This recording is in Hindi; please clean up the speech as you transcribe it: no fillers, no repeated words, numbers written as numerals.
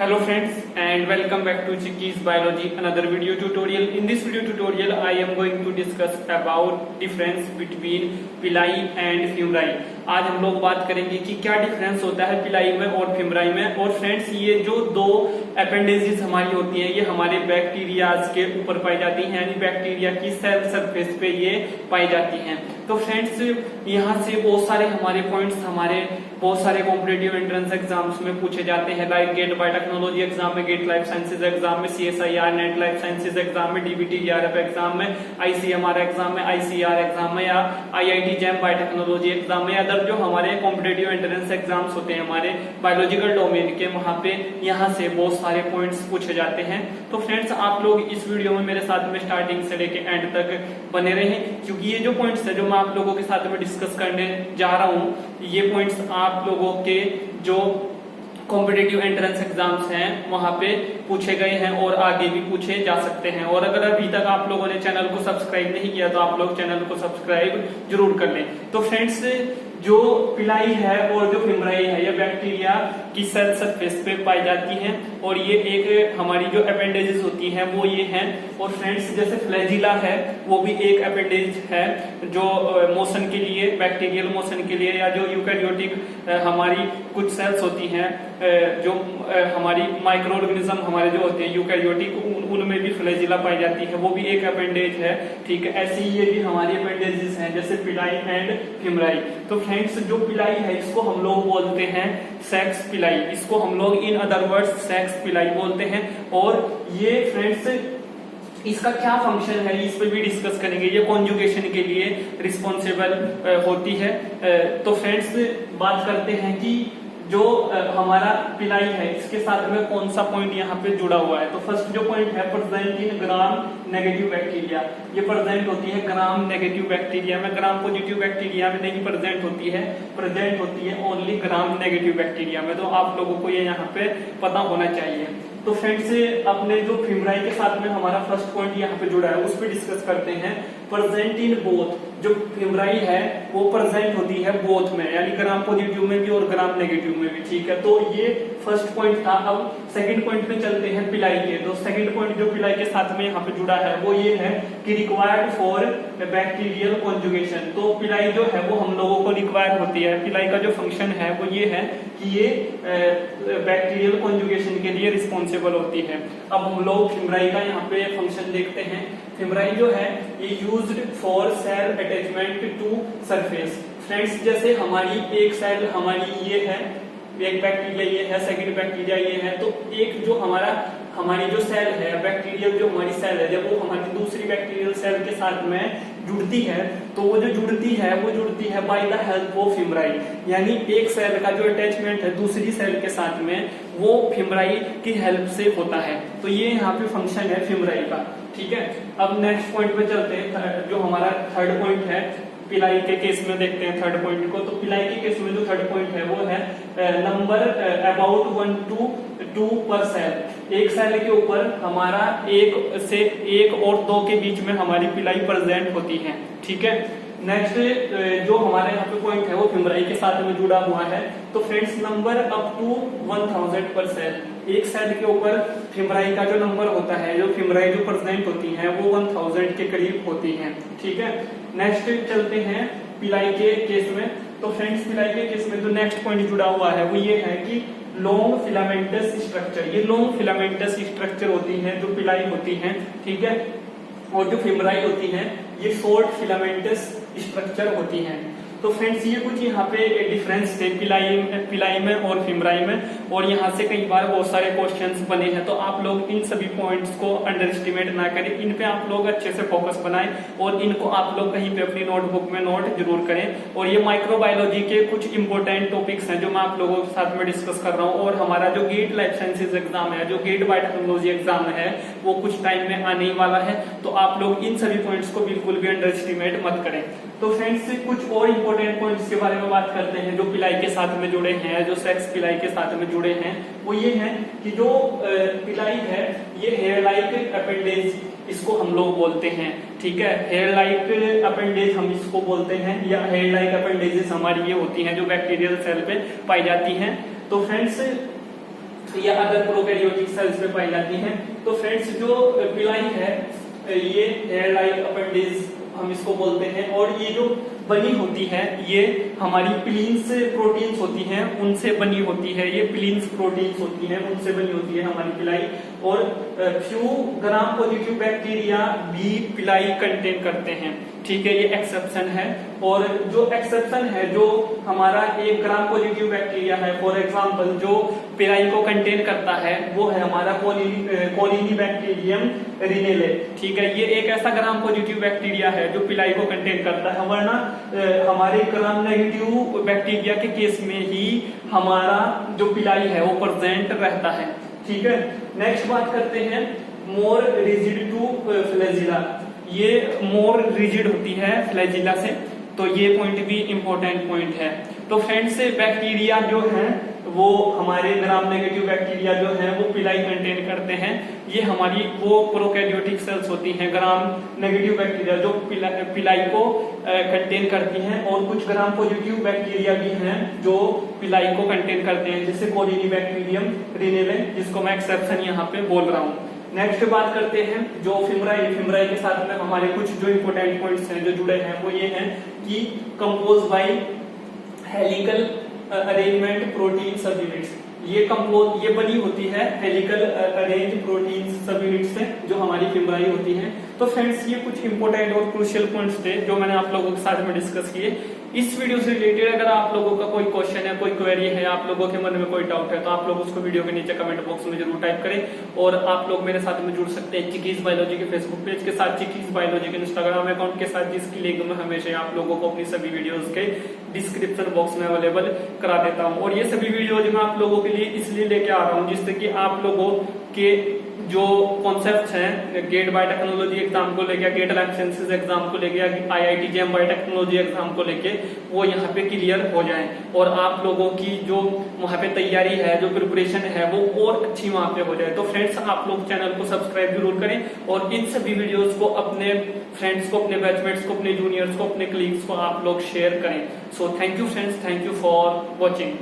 Hello friends and welcome back to Chiki's Biology, another video tutorial. In this video tutorial I am going to discuss about difference between Pili and Fimbriae. आज हम लोग बात करेंगे कि क्या डिफरेंस होता है पिलाई में और फिम्ब्राई में। और फ्रेंड्स ये जो दो अपेंडेजेस हमारी होती हैं ये हमारे बैक्टीरियाज के ऊपर पाई जाती हैं, यानी बैक्टीरिया की सेल सरफेस पे ये पाई जाती हैं। तो फ्रेंड्स यहाँ से बहुत सारे हमारे पॉइंट्स हमारे बहुत सारे कॉम्पिटिटिव एंट्रेंस एग्जाम्स में पूछे जाते हैं, लाइक गेट बायोटेक्नोलॉजी एग्जाम में, गेट लाइफ साइंसेज एग्जाम में, CSIR net life sciences exam में, DBT BET एग्जाम में, ICMR एग्जाम में, ICR एग्जाम में, या IIT जेम बायोटेक्नोलॉजी एग्जाम में, अदर जो हमारे कॉम्पिटिटिव एंट्रेंस एग्जाम्स होते हैं हमारे बायोलॉजिकल डोमेन के, वहां पे यहाँ से बहुत सारे पॉइंट्स पूछे जाते हैं। तो फ्रेंड्स आप लोग इस वीडियो में मेरे साथ में स्टार्टिंग से लेके एंड तक बने रहें, क्योंकि ये जो पॉइंट्स है जो मैं आप लोगों के साथ में डिस्कस करने जा रहा हूँ, ये पॉइंट्स आप लोगों के जो कॉम्पिटिटिव एंट्रेंस एग्जाम्स हैं वहां पे पूछे गए हैं और आगे भी पूछे जा सकते हैं। और अगर अभी तक आप लोगों ने चैनल को सब्सक्राइब नहीं किया तो आप लोग चैनल को सब्सक्राइब जरूर कर लें। तो फ्रेंड्स जो पिलाई है और जो फिम्ब्राई है ये बैक्टीरिया की सेल सरफेस पे पाई जाती हैं और ये एक हमारी जो अपेंडेजेस होती हैं वो ये हैं। और फ्रेंड्स जैसे फ्लैजिला है वो भी एक अपेंडेज है जो मोशन के लिए, बैक्टीरियल मोशन के लिए, या जो यूकैरियोटिक हमारी कुछ सेल्स होती हैं जो हमारी माइक्रो ऑर्गेनिज्म हमारे जो होते हैं यूकैरियोटिक, उनमें भी फ्लैजिला पाई जाती है, वो भी एक अपेंडेज है। ठीक है, ऐसी ये भी हमारी अपेंडेजेस हैं जैसे पिलाई एंड फिम्ब्राई। तो फ्रेंड्स जो पिलाई है इसको हम लोग बोलते हैं सेक्स पिलाई, इसको हम लोग इन अदर वर्ड्स सेक्स पिलाई बोलते हैं। और ये फ्रेंड्स इसका क्या फंक्शन है इस पे भी डिस्कस करेंगे। ये कॉन्जुगेशन के लिए रिस्पॉन्सिबल होती है। तो फ्रेंड्स बात करते हैं कि जो हमारा पिलाई है इसके साथ में कौन सा पॉइंट यहाँ पे जुड़ा हुआ है। तो फर्स्ट जो पॉइंट है present in gram negative bacteria, ये प्रेजेंट होती है ग्राम नेगेटिव बैक्टीरिया में, ग्राम पॉजिटिव बैक्टीरिया में नहीं प्रेजेंट होती है, प्रेजेंट होती है ओनली ग्राम नेगेटिव बैक्टीरिया में। तो आप लोगों को ये यहाँ पे पता होना चाहिए। तो फ्रेंड्स अपने जो फिम्ब्राई के साथ में हमारा फर्स्ट पॉइंट यहाँ पे जुड़ा है उस पर डिस्कस करते हैं। प्रेजेंट इन बोथ, जो फिम्ब्राई है वो प्रेजेंट होती है बोथ में, यानी ग्राम पॉजिटिव में भी और ग्राम नेगेटिव में भी। ठीक है, तो ये फर्स्ट पॉइंट था। अब सेकंड पॉइंट पे चलते हैं पिलाई के। तो सेकंड पॉइंट जो पिलाई के साथ में यहाँ पे जुड़ा है वो ये है कि रिक्वायर्ड फॉर बैक्टीरियल कॉन्जुगेशन। तो पिलाई जो है वो हम लोगों को रिक्वायर होती है, पिलाई का जो फंक्शन है वो ये है कि ये बैक्टीरियल कॉन्जुगेशन के लिए रिस्पॉन्सिबल होती है। अब हम लोग फिम्ब्राई का यहाँ पे फंक्शन देखते हैं। फिम्ब्राई जो है ये used for cell attachment to surface. Friends जैसे हमारी एक सेल हमारी ये है, एक बैक्टीरिया ये है, सेकंड बैक्टीरिया ये है, तो एक जो हमारी जो सेल है बैक्टीरियल जो हमारी सेल है जब वो हमारी दूसरी बैक्टीरियल सेल के साथ में जुड़ती है तो वो जो जुड़ती है बाय द हेल्प ऑफ फिम्ब्राई, यानी एक सेल का जो अटैचमेंट है दूसरी सेल के साथ में वो फिम्ब्राई की हेल्प से होता है। तो ये यहाँ पे फंक्शन है फिम्ब्राई का। ठीक है, अब नेक्स्ट पॉइंट पे चलते हैं। जो हमारा थर्ड पॉइंट है पिलाई के केस में देखते हैं थर्ड पॉइंट को। तो पिलाई के केस में जो थर्ड पॉइंट है वो है नंबर अबाउट 1 to 2 पर सेल। एक सेल के ऊपर हमारा एक और 2 के बीच में हमारी पिलाई प्रेजेंट होती है। ठीक है, नेक्स्ट जो हमारे यहाँ पे पॉइंट है वो फिम्ब्राई के साथ में जुड़ा हुआ है। तो फ्रेंड्स नंबर अप टू 1000 पर सेल, एक सेल के ऊपर फिम्ब्राई का जो नंबर होता है, जो फिम्ब्राई जो प्रेजेंट होती है वो 1000 के करीब होती है। ठीक है, नेक्स्ट चलते हैं पिलाई के केस में। तो फ्रेंड्स पिलाई के केस में जो नेक्स्ट पॉइंट जुड़ा हुआ है वो ये है कि लॉन्ग फिलामेंटस स्ट्रक्चर। ये लॉन्ग फिलामेंटस स्ट्रक्चर होती है जो पिलाई होती है। ठीक है, और जो फिम्ब्राई होती है ये शॉर्ट फिलामेंटस स्ट्रक्चर होती हैं। तो फ्रेंड्स ये कुछ यहाँ पे डिफरेंस थे पिलाई में और फिम्ब्राई में, और यहाँ से कई बार बहुत सारे क्वेश्चंस बने हैं। तो आप लोग इन सभी पॉइंट्स को अंडर एस्टिमेट ना करें, इन पे आप लोग अच्छे से फोकस बनाएं और इनको आप लोग कहीं पे अपनी नोटबुक में नोट जरूर करें। और ये माइक्रोबायोलॉजी के कुछ इंपोर्टेंट टॉपिक्स हैं जो मैं आप लोगों के साथ में डिस्कस कर रहा हूँ। और हमारा जो गेट लाइफ साइंसेज एग्जाम है, जो गेट बायोटेक्नोलॉजी एग्जाम है, वो कुछ टाइम में आने वाला है। तो आप लोग इन सभी पॉइंट्स को बिल्कुल भी अंडर एस्टिमेट मत करें। तो फ्रेंड्स कुछ और इंपॉर्टेंट पॉइंट्स के बारे में बात करते हैं जो पिलाई के साथ में जुड़े हैं, जो सेक्स पिलाई के साथ में जुड़े हैं। वो ये है कि जो पिलाई है ये हेयर लाइक अपेंडेज इसको हम लोग बोलते हैं। ठीक है, हेयर लाइक अपेंडेज हम इसको बोलते हैं, या हेयर लाइक अपेंडेजेस हमारी ये होती हैं जो बैक्टीरियल सेल पे पाई जाती हैं। तो फ्रेंड्स या अदर प्रोकैरियोटिक सेल्स में पाई जाती हैं। तो फ्रेंड्स जो पिलाई है ये हेयर लाइक अपेंडिज हम इसको बोलते हैं, और ये जो बनी होती है ये हमारी पिलीन्स प्रोटीन्स होती हैं उनसे बनी होती है, ये पिलीन्स प्रोटीन्स होती हैं उनसे बनी होती है हमारी पिलाई। और फ्यू ग्राम पॉजिटिव बैक्टीरिया भी पिलाई कंटेन करते हैं, ठीक है, ये एक्सेप्शन है। और जो एक्सेप्शन है जो हमारा 1 ग्राम पॉजिटिव बैक्टीरिया है फॉर एग्जांपल जो पिलाई को कंटेन करता है वो है हमारा कोलिनीबैक्टीरियम रिनेले, ठीक है, ये एक ऐसा ग्राम पॉजिटिव बैक्टीरिया है जो पिलाई को कंटेन करता है, वरना हमारे ग्राम नेगेटिव बैक्टीरिया के केस में ही हमारा जो पिलाई है वो प्रेजेंट रहता है, ठीक है। नेक्स्ट बात करते हैं मोर रिजिड टू फ्लैजिला, ये मोर रिजिड होती है फ्लैजिला से, तो ये पॉइंट भी इंपॉर्टेंट पॉइंट है। तो फ्रेंड्स बैक्टीरिया जो है वो हमारे ग्राम नेगेटिव बैक्टीरिया जो है वो पिलाई कंटेन करते हैं, ये हमारी वो प्रोकैरियोटिक सेल्स होती हैं ग्राम नेगेटिव बैक्टीरिया जो पिलाई को कंटेन करती हैं, और कुछ ग्राम पॉजिटिव बैक्टीरिया भी हैं जो पिलाई को कंटेन करते हैं, जैसे कोलिनीबैक्टीरियम रिनेले जिसको मैं एक्सेप्शन यहाँ पे बोल रहा हूँ। नेक्स्ट बात करते हैं जो फिम्ब्राई के साथ में हमारे कुछ जो इंपोर्टेंट पॉइंट्स हैं जो जुड़े हैं वो ये हैं कि compose bye helical arrangement protein सब यूनिट्स, ये बनी होती है हेलिकल अरेंज प्रोटीन सब यूनिट से जो हमारी फिम्ब्राई होती हैं। तो फ्रेंड्स ये कुछ इंपॉर्टेंट और क्रूशियल पॉइंट्स थे जो मैंने आप लोगों के साथ में डिस्कस किए। इस वीडियो से रिलेटेड अगर आप लोगों का कोई क्वेश्चन है, कोई क्वेरी है, आप लोगों के मन में कोई डाउट है तो आप लोग उसको वीडियो के नीचे कमेंट बॉक्स में जरूर टाइप करें, और आप लोग मेरे साथ में जुड़ सकते हैं चिकीज बायोलॉजी के फेसबुक पेज के साथ, चिकीज बायोलॉजी के इंस्टाग्राम अकाउंट के साथ, जिसकी लिंक मैं हमेशा आप लोगों को अपनी सभी वीडियोज के डिस्क्रिप्शन बॉक्स में अवेलेबल करा देता हूँ। और ये सभी वीडियोज मैं आप लोगों के लिए इसलिए लेके आ रहा हूँ जिससे कि आप लोगों के जो कॉन्सेप्ट्स हैं गेट बायोटेक्नोलॉजी एग्जाम को लेके, गेट लाइफ साइंसेज एग्जाम को लेके, IIT जेम बायोटेक्नोलॉजी एग्जाम को लेके वो यहाँ पे क्लियर हो जाए, और आप लोगों की जो वहाँ पे तैयारी है, जो प्रिपरेशन है वो और अच्छी वहाँ पे हो जाए। तो फ्रेंड्स आप लोग चैनल को सब्सक्राइब जरूर करें, और इन सभी वीडियोस को अपने फ्रेंड्स को, अपने बैचमेट्स को, अपने जूनियर्स को, अपने कलीग्स को आप लोग शेयर करें। So thank you friends, thank you for watching.